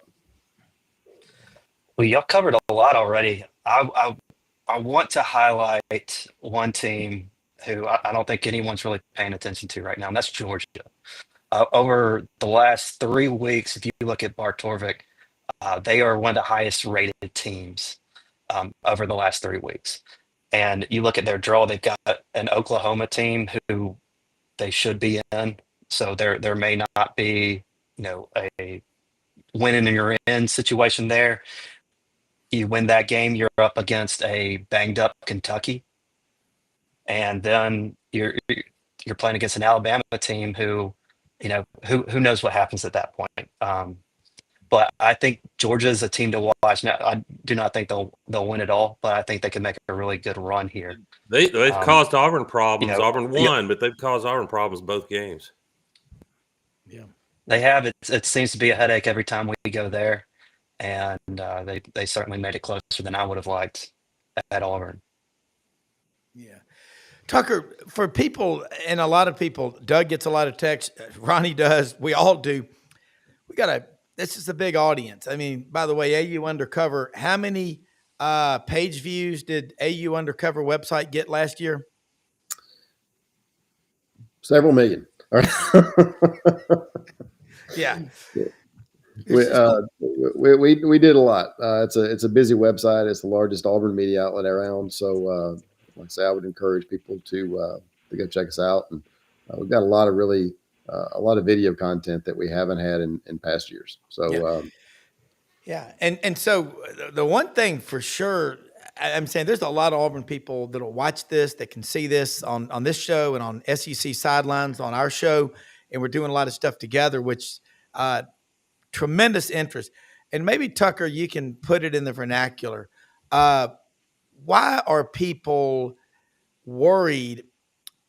Well, y'all covered a lot already. I want to highlight one team who I don't think anyone's really paying attention to right now, and that's Georgia. Over the last 3 weeks, if you look at Bart Torvik, they are one of the highest rated teams over the last 3 weeks. And you look at their draw, they've got an Oklahoma team who they should be in. So there may not be, a winning and you're in situation there. You win that game, you're up against a banged up Kentucky. And then you're playing against an Alabama team who knows what happens at that point. But I think Georgia is a team to watch. Now, I do not think they'll win it all, but I think they can make a really good run here. They've caused Auburn problems. Auburn won, yeah. but they've caused Auburn problems both games. Yeah, they have. It seems to be a headache every time we go there, and they certainly made it closer than I would have liked at Auburn. Yeah. Tucker, for people, and a lot of people, Doug gets a lot of texts, Ronnie does, we all do. This is a big audience. I mean, by the way, AU Undercover, how many page views did AU Undercover website get last year? Several million. Yeah. We did a lot. It's a busy website. It's the largest Auburn media outlet around. So, like I say, I would encourage people to go check us out. And we've got a lot of video content that we haven't had in past years. So, yeah. And so the one thing for sure, I'm saying there's a lot of Auburn people that will watch this, that can see this on this show and on SEC Sidelines on our show. And we're doing a lot of stuff together, which tremendous interest. And maybe, Tucker, you can put it in the vernacular. Why are people worried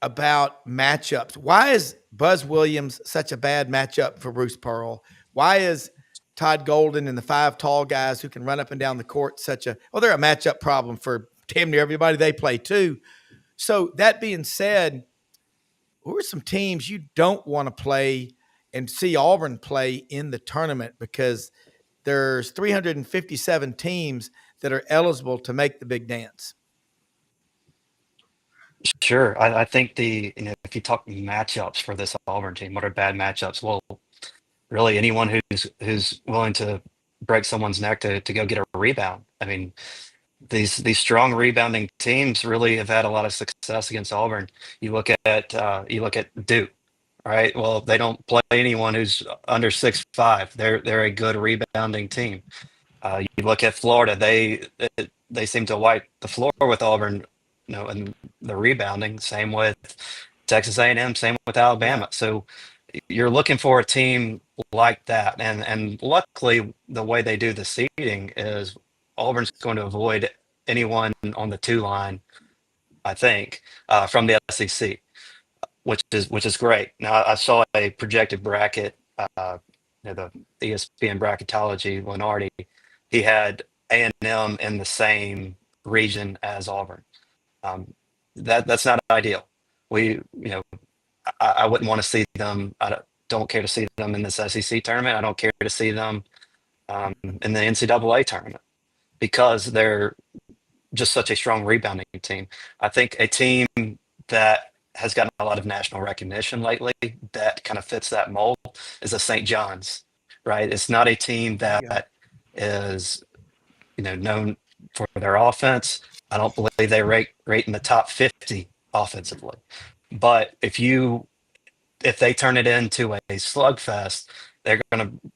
about matchups? Why is Buzz Williams such a bad matchup for Bruce Pearl? Why is Todd Golden and the 5 tall guys who can run up and down the court they're a matchup problem for damn near everybody they play too. So that being said, who are some teams you don't want to play and see Auburn play in the tournament? Because there's 357 teams that are eligible to make the big dance. Sure. I think if you talk matchups for this Auburn team, what are bad matchups? Well, really anyone who's willing to break someone's neck to go get a rebound. I mean, these strong rebounding teams really have had a lot of success against Auburn. You look at Duke, right? Well, they don't play anyone who's under 6'5". They're a good rebounding team. You look at Florida; they seem to wipe the floor with Auburn, and the rebounding. Same with Texas A&M. Same with Alabama. So you're looking for a team like that, and luckily the way they do the seeding is Auburn's going to avoid anyone on the 2 line, I think, from the SEC, which is great. Now I saw a projected bracket, the ESPN bracketology, Lenardi. He had A&M in the same region as Auburn. That's not ideal. I wouldn't want to see them. I don't care to see them in this SEC tournament. I don't care to see them in the NCAA tournament because they're just such a strong rebounding team. I think a team that has gotten a lot of national recognition lately that kind of fits that mold is the St. John's, right? It's not a team that is, known for their offense. I don't believe they rate in the top 50 offensively. But if you if they turn it into a slugfest, they're going to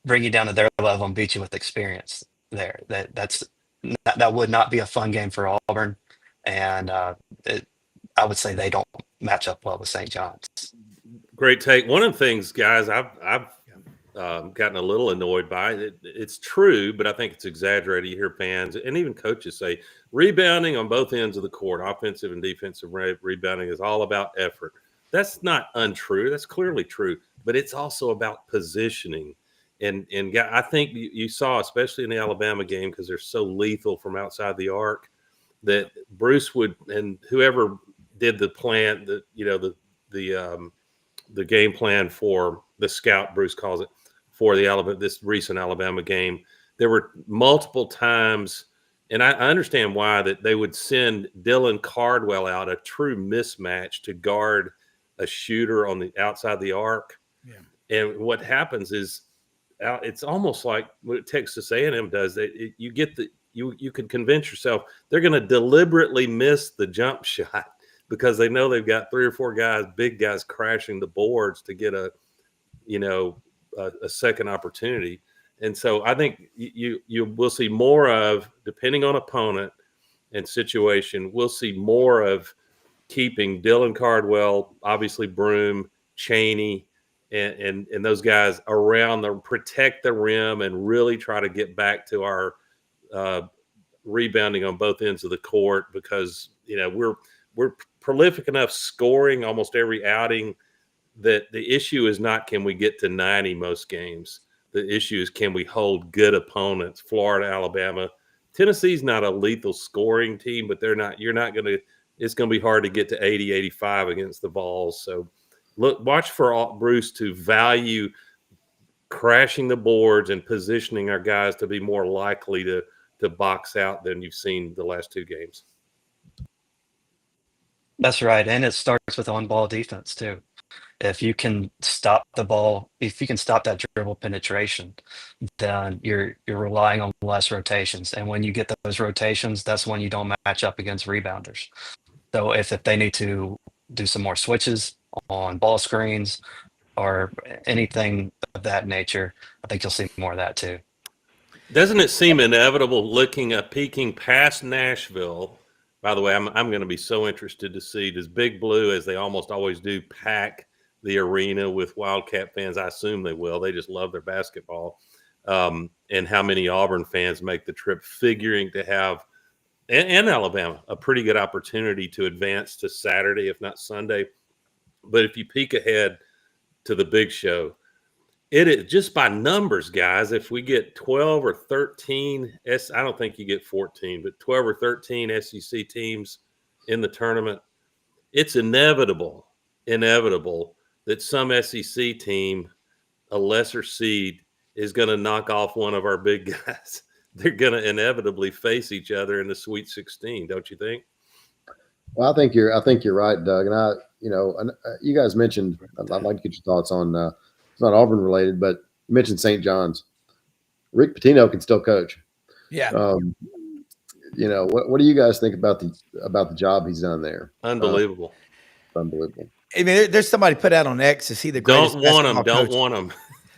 bring you down to their level and beat you with experience. That would not be a fun game for Auburn, and I would say they don't match up well with St. John's. Great take. One of the things, guys, I've gotten a little annoyed by it. It's true, but I think it's exaggerated. You hear fans and even coaches say rebounding on both ends of the court, offensive and defensive rebounding, is all about effort. That's not untrue. That's clearly true, but it's also about positioning. And I think you saw, especially in the Alabama game, because they're so lethal from outside the arc, that Bruce would, and whoever did the plan, the game plan for the scout, Bruce calls it, for this recent Alabama game, there were multiple times, and I understand why, that they would send Dylan Cardwell out, a true mismatch, to guard a shooter on the outside the arc. Yeah. And what happens is, it's almost like what Texas A&M does. You can convince yourself they're going to deliberately miss the jump shot because they know they've got 3 or 4 guys, big guys, crashing the boards to get a second opportunity. And so I think you will see more of, depending on opponent and situation, we'll see more of keeping Dylan Cardwell, obviously Broom, Chaney, and those guys around protect the rim and really try to get back to our rebounding on both ends of the court, because we're prolific enough scoring almost every outing that the issue is not can we get to 90 most games. The issue is can we hold good opponents. Florida, Alabama, Tennessee's not a lethal scoring team, but it's going to be hard to get to 80, 85 against the Vols. So watch for Bruce to value crashing the boards and positioning our guys to be more likely to box out than you've seen the last 2 games. That's right, and it starts with on-ball defense too. If you can stop the ball, if you can stop that dribble penetration, then you're relying on less rotations. And when you get those rotations, that's when you don't match up against rebounders. So if they need to do some more switches on ball screens or anything of that nature, I think you'll see more of that too. Doesn't it seem inevitable peeking past Nashville? By the way, I'm going to be so interested to see, does Big Blue, as they almost always do, pack the arena with Wildcat fans? I assume they will. They just love their basketball. And how many Auburn fans make the trip, figuring to have, and Alabama, a pretty good opportunity to advance to Saturday, if not Sunday. But if you peek ahead to the big show, it is just by numbers, guys. If we get 12 or 13, I don't think you get 14, but 12 or 13 SEC teams in the tournament, it's inevitable that some SEC team, a lesser seed, is going to knock off one of our big guys. They're going to inevitably face each other in the Sweet 16, don't you think? Well, I think you're right, Doug. And you guys mentioned, I'd like to get your thoughts on, it's not Auburn related, but you mentioned St. John's. Rick Pitino can still coach. Yeah. What do you guys think about the job he's done there? Unbelievable. Unbelievable. I mean, there's somebody put out on X, is he the greatest? Don't want him.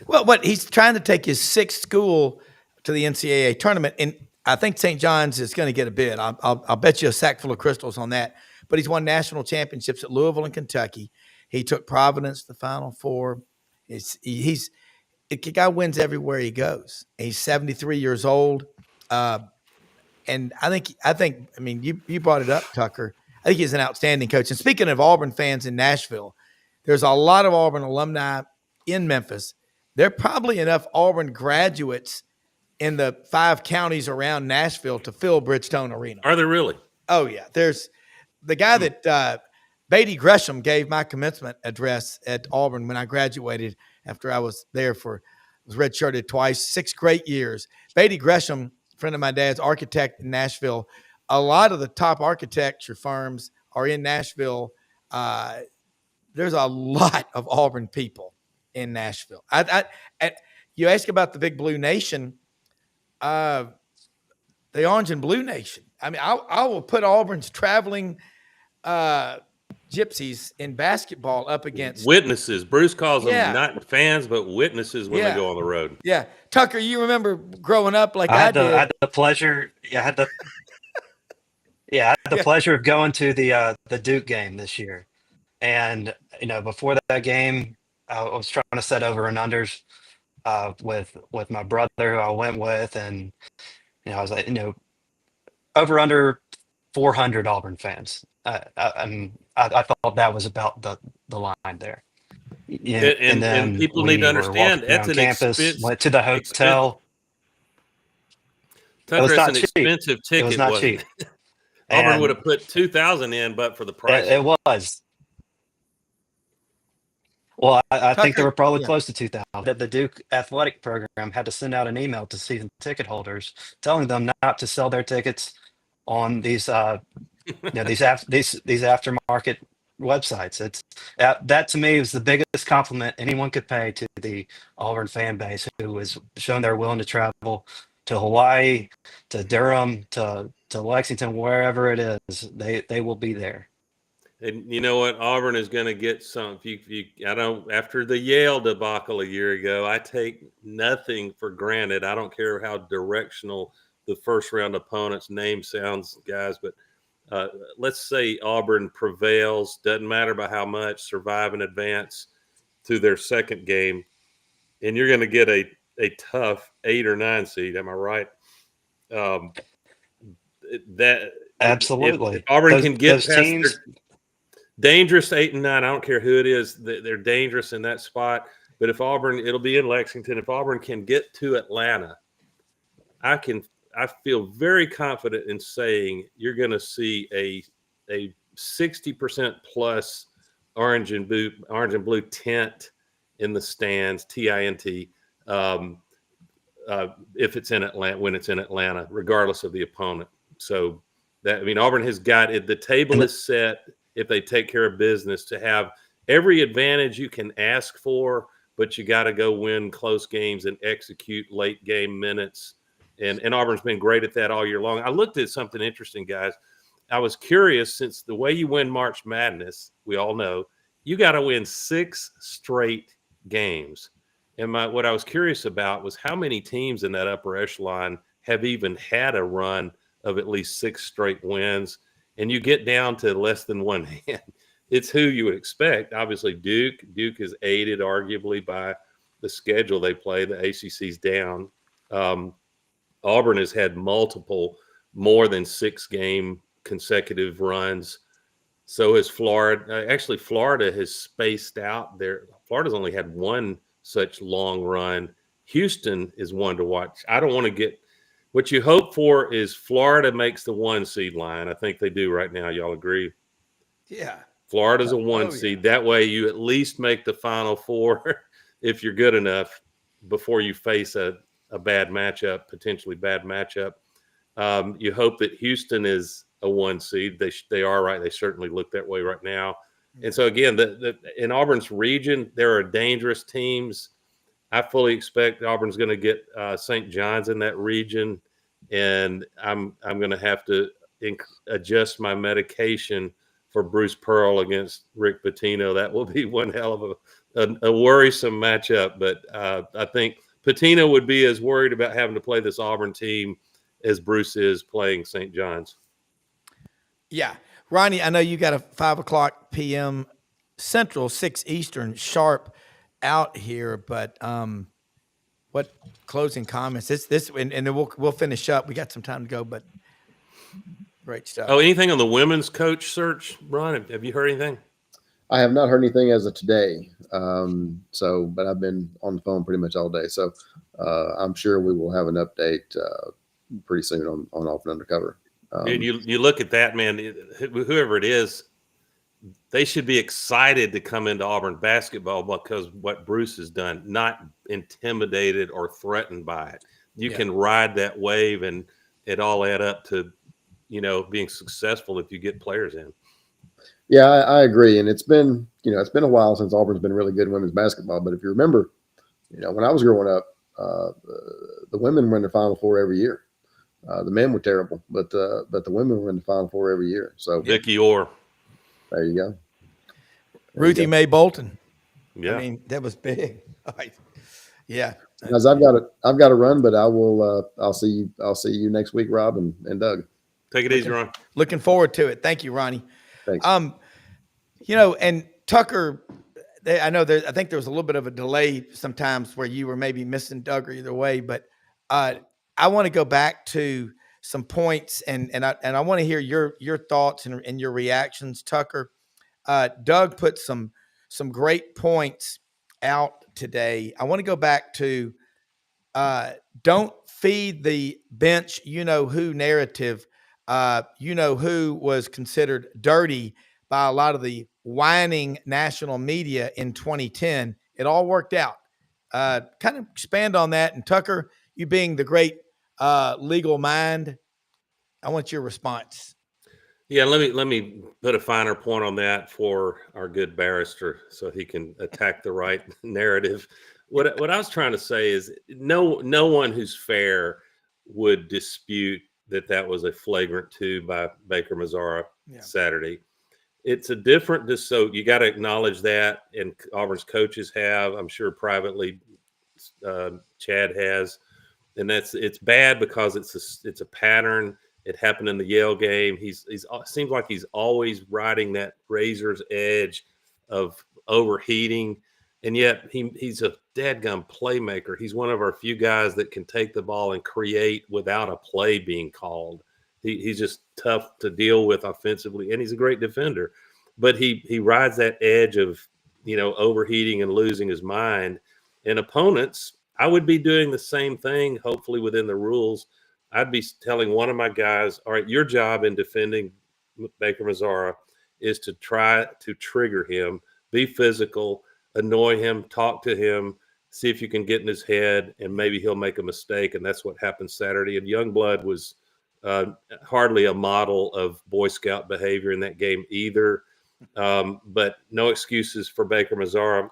Well, but he's trying to take his 6th school to the NCAA tournament, and I think St. John's is going to get a bid. I'll bet you a sack full of crystals on that. But he's won national championships at Louisville and Kentucky. He took Providence to the Final Four. The guy wins everywhere he goes. He's 73 years old, and I think. I mean, you brought it up, Tucker. I think he's an outstanding coach. And speaking of Auburn fans in Nashville, there's a lot of Auburn alumni in Memphis. There are probably enough Auburn graduates in the 5 counties around Nashville to fill Bridgestone Arena. Are there really? Oh, yeah. There's the guy that Beatty Gresham gave my commencement address at Auburn when I graduated after I was there was redshirted twice, 6 great years. Beatty Gresham, friend of my dad's, architect in Nashville. A lot of the top architecture firms are in Nashville. There's a lot of Auburn people in Nashville. You ask about the Big Blue Nation, the Orange and Blue Nation. I mean, I will put Auburn's traveling gypsies in basketball up against witnesses. Bruce calls Yeah. them not fans, but witnesses when Yeah. they go on the road. Yeah. Tucker, you remember growing up like I I had did. I had the pleasure. Yeah, I had the Yeah. pleasure of going to the Duke game this year, and before that game, I was trying to set over and unders with my brother who I went with, and I was like, over under 400 Auburn fans. I thought that was about the line there. Yeah, and And then people need to we were understand walking that's around an campus, expense. went to the hotel. It Tucker, was that's not an cheap. expensive It was ticket, not wasn't cheap. it? Auburn would And have put 2,000 in, but for the price. it was. Well, I think they Tucker, were probably yeah. close to 2,000. That the Duke athletic program had to send out an email to season ticket holders telling them not to sell their tickets on these these aftermarket websites. It's that to me is the biggest compliment anyone could pay to the Auburn fan base, who has shown they're willing to travel to Hawaii, to Durham, to Lexington, wherever it is. They will be there. And you know what? Auburn is going to get some. After the Yale debacle a year ago, I take nothing for granted. I don't care how directional the first round opponent's name sounds, guys. But let's say Auburn prevails, doesn't matter by how much, survive and advance to their second game, and you're going to get a tough 8 or 9 seed. Am I right? Absolutely. If Auburn can get Those past teams. dangerous 8 and 9. I don't care who it is. They're dangerous in that spot. But if Auburn, it'll be in Lexington. If Auburn can get to Atlanta, I feel very confident in saying you're going to see a 60% plus orange and blue tint in the stands, TINT. If it's in Atlanta, when it's in Atlanta, regardless of the opponent. So Auburn has got it. The table is set if they take care of business to have every advantage you can ask for, but you got to go win close games and execute late game minutes. And Auburn's been great at that all year long. I looked at something interesting, guys. I was curious, since the way you win March Madness, we all know, you got to win 6 straight games. And what I was curious about was how many teams in that upper echelon have even had a run of at least 6 straight wins. And you get down to less than one hand. It's who you would expect. Obviously, Duke is aided arguably by the schedule they play. The ACC's down. Auburn has had multiple more than 6-game consecutive runs. So has Florida. Actually, Florida has spaced out there. Florida's only had one such long run. Houston is one to watch. I don't want to get – what you hope for is Florida makes the 1 seed line. I think they do right now. Y'all agree? Yeah. Florida's a 1 seed. That way you at least make the Final Four if you're good enough before you face a bad matchup, potentially bad matchup. You hope that Houston is a 1 seed. They are, right. They certainly look that way right now. And so, again, in Auburn's region, there are dangerous teams. I fully expect Auburn's going to get St. John's in that region, and I'm going to have to adjust my medication for Bruce Pearl against Rick Pitino. That will be one hell of a worrisome matchup. But I think Pitino would be as worried about having to play this Auburn team as Bruce is playing St. John's. Yeah. Ronnie, I know you got a 5:00 p.m. Central, 6 Eastern sharp out here, but what closing comments? And then we'll finish up. We got some time to go, but great stuff. Oh, anything on the women's coach search, Ron? Have you heard anything? I have not heard anything as of today. But I've been on the phone pretty much all day. So I'm sure we will have an update pretty soon on Auburn Undercover. You look at that, man, whoever it is, they should be excited to come into Auburn basketball because what Bruce has done, not intimidated or threatened by it. You can ride that wave and it all add up to, being successful if you get players in. Yeah, I agree. And it's been a while since Auburn's been really good in women's basketball. But if you remember, when I was growing up, the women were in the Final Four every year. The men were terrible, but the women were in the Final Four every year. So Vicky Orr. There you go. Ruthie Mae Bolton. Yeah. I mean, that was big. All right. Yeah. Guys, I've got to run, but I will. I'll see you next week, Rob and Doug. Take it easy, Ron. Looking forward to it. Thank you, Ronnie. Thanks. And Tucker, I think there was a little bit of a delay sometimes where you were maybe missing Doug or either way, but I want to go back to some points and I want to hear your thoughts and your reactions, Tucker. Doug put some great points out today. I want to go back to don't feed the bench who narrative. Who was considered dirty by a lot of the whining national media in 2010. It all worked out. Kind of expand on that. And Tucker, you being the great legal mind, I want your response. Yeah, let me put a finer point on that for our good barrister so he can attack the right narrative. What I was trying to say is no one who's fair would dispute that was a flagrant 2 by Baker Mazzara Saturday. It's a different, so you got to acknowledge that, and Auburn's coaches have, I'm sure privately, Chad has, and it's bad because it's a pattern. It happened in the Yale game. He's seems like he's always riding that razor's edge of overheating, and yet he's a dadgum playmaker. He's one of our few guys that can take the ball and create without a play being called. He's just tough to deal with offensively, and he's a great defender. But he rides that edge of overheating and losing his mind. And opponents, I would be doing the same thing, hopefully within the rules. I'd be telling one of my guys, all right, your job in defending Baker Mazzara is to try to trigger him, be physical, annoy him, talk to him, see if you can get in his head, and maybe he'll make a mistake. And that's what happened Saturday. And Youngblood was hardly a model of Boy Scout behavior in that game either. But no excuses for Baker Mazzara.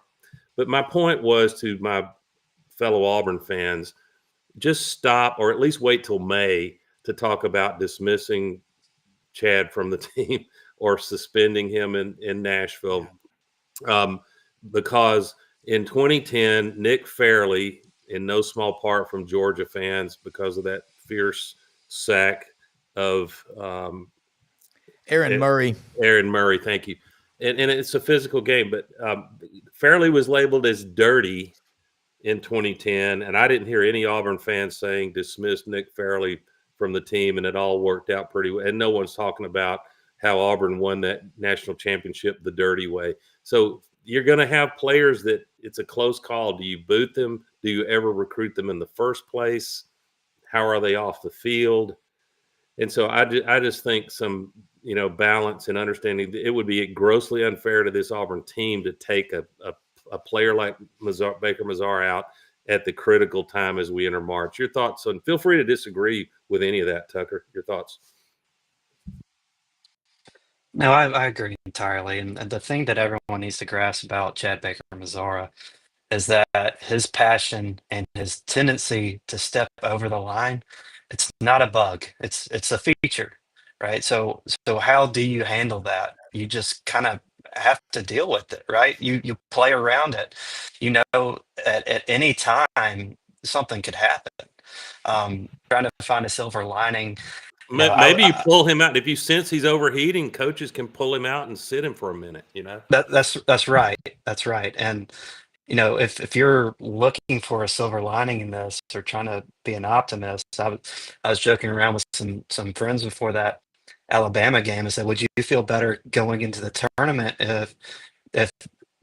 But my point was to my fellow Auburn fans, just stop, or at least wait till May to talk about dismissing Chad from the team or suspending him in Nashville. Because in 2010, Nick Fairley, in no small part from Georgia fans because of that fierce sack of Aaron Murray. Aaron Murray, thank you. And it's a physical game, but Fairley was labeled as dirty in 2010, and I didn't hear any Auburn fans saying dismiss Nick Fairley from the team, and it all worked out pretty well. And no one's talking about how Auburn won that national championship the dirty way. So you're going to have players that it's a close call. Do you boot them? Do you ever recruit them in the first place? How are they off the field? And so I just think some balance and understanding. It would be grossly unfair to this Auburn team to take a player like Baker Mazzara out at the critical time as we enter March. Your thoughts, and feel free to disagree with any of that, Tucker. Your thoughts? No, I agree entirely. And the thing that everyone needs to grasp about Chad Baker Mazzara is that his passion and his tendency to step over the line, it's not a bug. It's a feature, right? So how do you handle that? You just kind of have to deal with it, right? You play around it. At any time something could happen. Trying to find a silver lining. Maybe you pull him out. If you sense he's overheating, coaches can pull him out and sit him for a minute, That's right. That's right. And if you're looking for a silver lining in this or trying to be an optimist, I was joking around with some friends before that Alabama game. I said, would you feel better going into the tournament if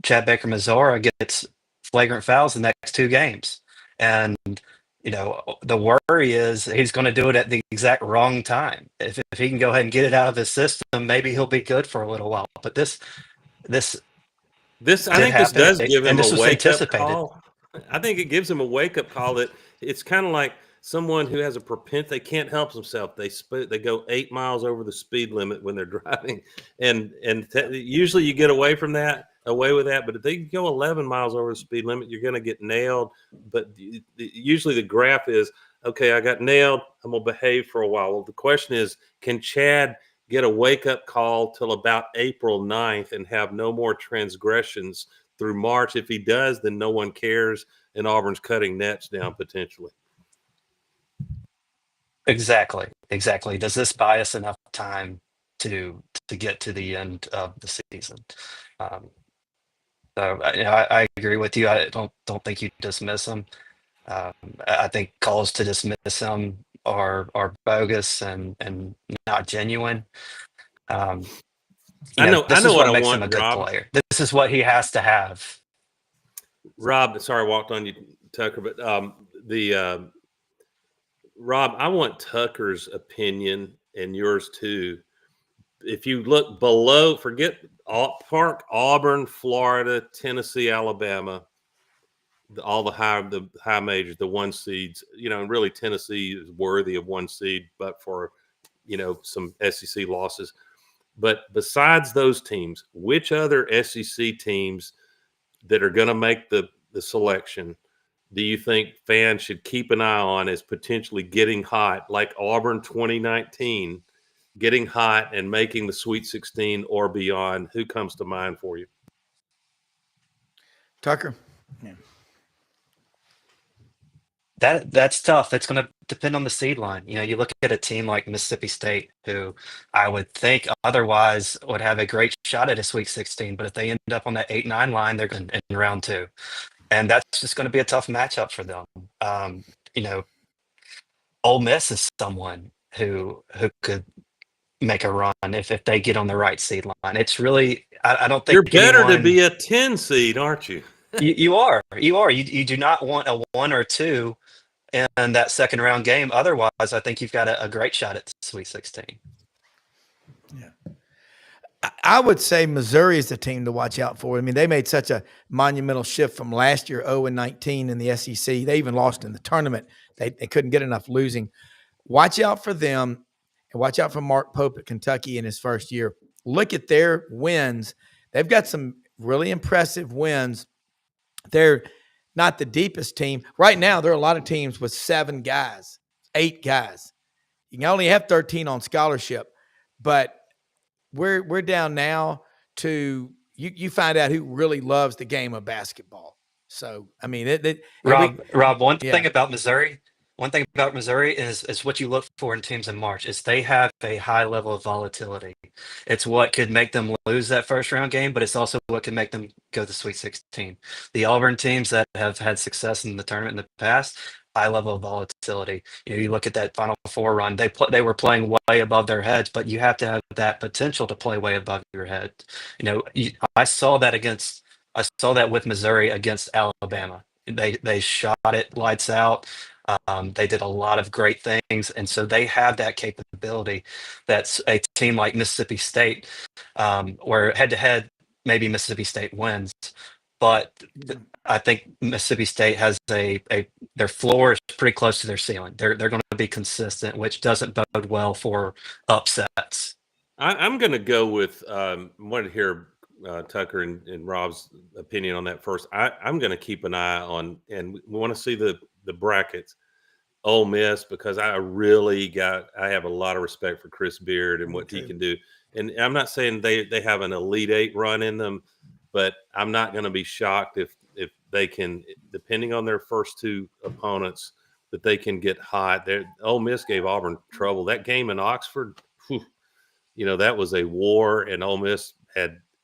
Chad Baker Mazzara gets flagrant fouls the next 2 games? And the worry is he's going to do it at the exact wrong time. If he can go ahead and get it out of his system, maybe he'll be good for a little while. But this I think this does give him a wake-up call. I think it gives him a wake-up call that it's kind of like someone who has a propensity, they can't help themselves. They go 8 miles over the speed limit when they're driving, and usually you get away with that. But if they go 11 miles over the speed limit, you're going to get nailed. But usually the graph is, okay, I got nailed. I'm going to behave for a while. Well, the question is, can Chad get a wake-up call till about April 9th and have no more transgressions through March. If he does, then no one cares, and Auburn's cutting nets down potentially. Exactly. Does this buy us enough time to get to the end of the season? I agree with you. I don't think you dismiss him. I think calls to dismiss him are bogus and not genuine. I know This is what what I makes want, him a good Rob. player. This is what he has to have. Rob, sorry I walked on you, Tucker, but Rob, I want Tucker's opinion and yours too. If you look below, forget Park, Auburn, Florida, Tennessee, Alabama, all the high majors, the one seeds, and really Tennessee is worthy of one seed, but for, some SEC losses. But besides those teams, which other SEC teams that are going to make the selection do you think fans should keep an eye on as potentially getting hot, like Auburn 2019, getting hot and making the Sweet 16 or beyond? Who comes to mind for you? Tucker? Yeah. That's tough. It's going to depend on the seed line. You look at a team like Mississippi State, who I would think otherwise would have a great shot at a Sweet 16, but if they end up on that 8-9 line, they're going in round 2, and that's just going to be a tough matchup for them. Ole Miss is someone who could make a run if they get on the right seed line. It's really I don't think You're better to anyone. be a 10 seed, aren't you? You are. You do not want a 1 or 2 in that second round game. Otherwise, I think you've got a great shot at the Sweet 16. Yeah. I would say Missouri is the team to watch out for. I mean, they made such a monumental shift from last year, 0-19 in the SEC. They even lost in the tournament. They couldn't get enough losing. Watch out for them, and watch out for Mark Pope at Kentucky in his first year. Look at their wins. They've got some really impressive wins. They're not the deepest team. Right now, there are a lot of teams with 7 guys, 8 guys. You can only have 13 on scholarship, but we're down now to you find out who really loves the game of basketball. So, I mean, Rob, one yeah. thing about Missouri is what you look for in teams in March is they have a high level of volatility. It's what could make them lose that first round game, but it's also what can make them go to the Sweet 16. The Auburn teams that have had success in the tournament in the past, high level of volatility. You look at that Final Four run, they were playing way above their heads, but you have to have that potential to play way above your head. I saw that with Missouri against Alabama. They shot it lights out. They did a lot of great things, and so they have that capability. That's a team like Mississippi State, where head to head, maybe Mississippi State wins, but I think Mississippi State has their floor is pretty close to their ceiling. They're going to be consistent, which doesn't bode well for upsets. I'm going to go with wanted to hear Tucker and Rob's opinion on that first. I'm going to keep an eye on, and we want to see the brackets. Ole Miss, because I have a lot of respect for Chris Beard and what he can do. And I'm not saying they have an Elite 8 run in them, but I'm not going to be shocked if they can, depending on their first 2 opponents, that they can get hot. Ole Miss gave Auburn trouble. That game in Oxford, that was a war, and Ole Miss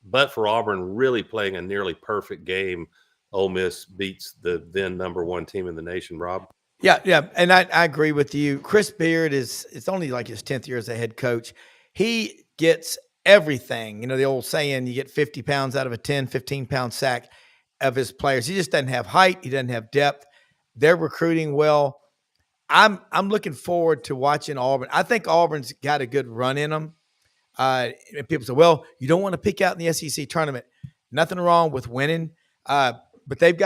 but for Auburn really playing a nearly perfect game, Ole Miss beats the then number 1 team in the nation, Rob. Yeah, and I agree with you. Chris Beard it's only like his 10th year as a head coach. He gets everything. The old saying, you get 50 pounds out of a 10, 15-pound sack of his players. He just doesn't have height. He doesn't have depth. They're recruiting well. I'm looking forward to watching Auburn. I think Auburn's got a good run in them. And people say, well, you don't want to pick out in the SEC tournament. Nothing wrong with winning, but they've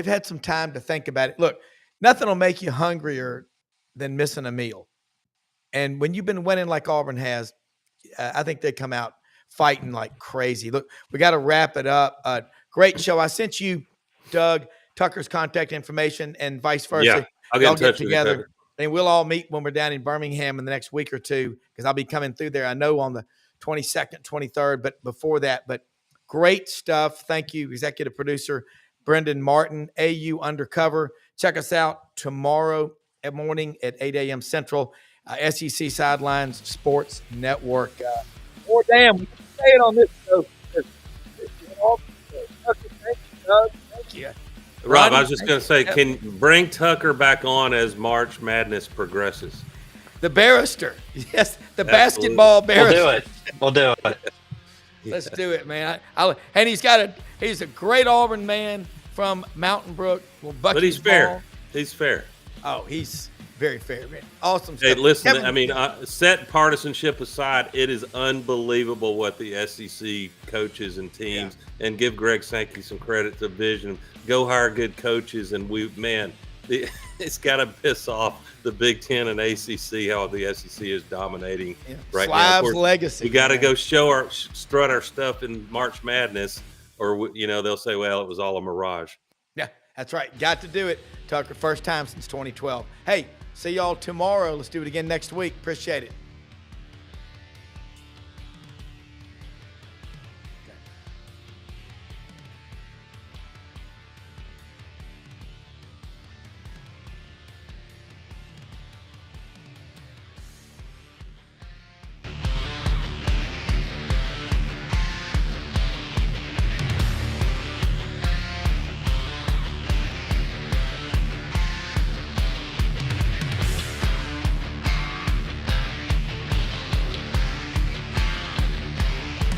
had some time to think about it. Look, nothing will make you hungrier than missing a meal. And when you've been winning like Auburn has, I think they come out fighting like crazy. Look, we got to wrap it up. Great show. I sent you, Doug, Tucker's contact information and vice versa. Yeah, I'll get in touch together. with you, And we'll all meet when we're down in Birmingham in the next week or two, because I'll be coming through there, I know, on the 22nd, 23rd, but before that. But great stuff. Thank you, executive producer Brendan Martin, AU Undercover. Check us out tomorrow morning at 8 a.m. Central, SEC Sidelines Sports Network. More damn, we can say it on this show. Thank you. Rob, Ronnie, I was just going to say, can bring Tucker back on as March Madness progresses? The barrister. Yes, the Absolutely. Basketball barrister. We'll do it. Let's do it, man. And he's a great Auburn man from Mountain Brook. But he's fair. He's fair. Oh, he's very fair, man. Awesome Hey, stuff. listen, Kevin, set partisanship aside, it is unbelievable what the SEC coaches and teams, and give Greg Sankey some credit to vision. Go hire good coaches, and it's got to piss off the Big Ten and ACC how the SEC is dominating right now. Of course, legacy. we got to go strut our stuff in March Madness, or they'll say, well, it was all a mirage. Yeah, that's right. Got to do it, Tucker. First time since 2012. Hey, see y'all tomorrow. Let's do it again next week. Appreciate it.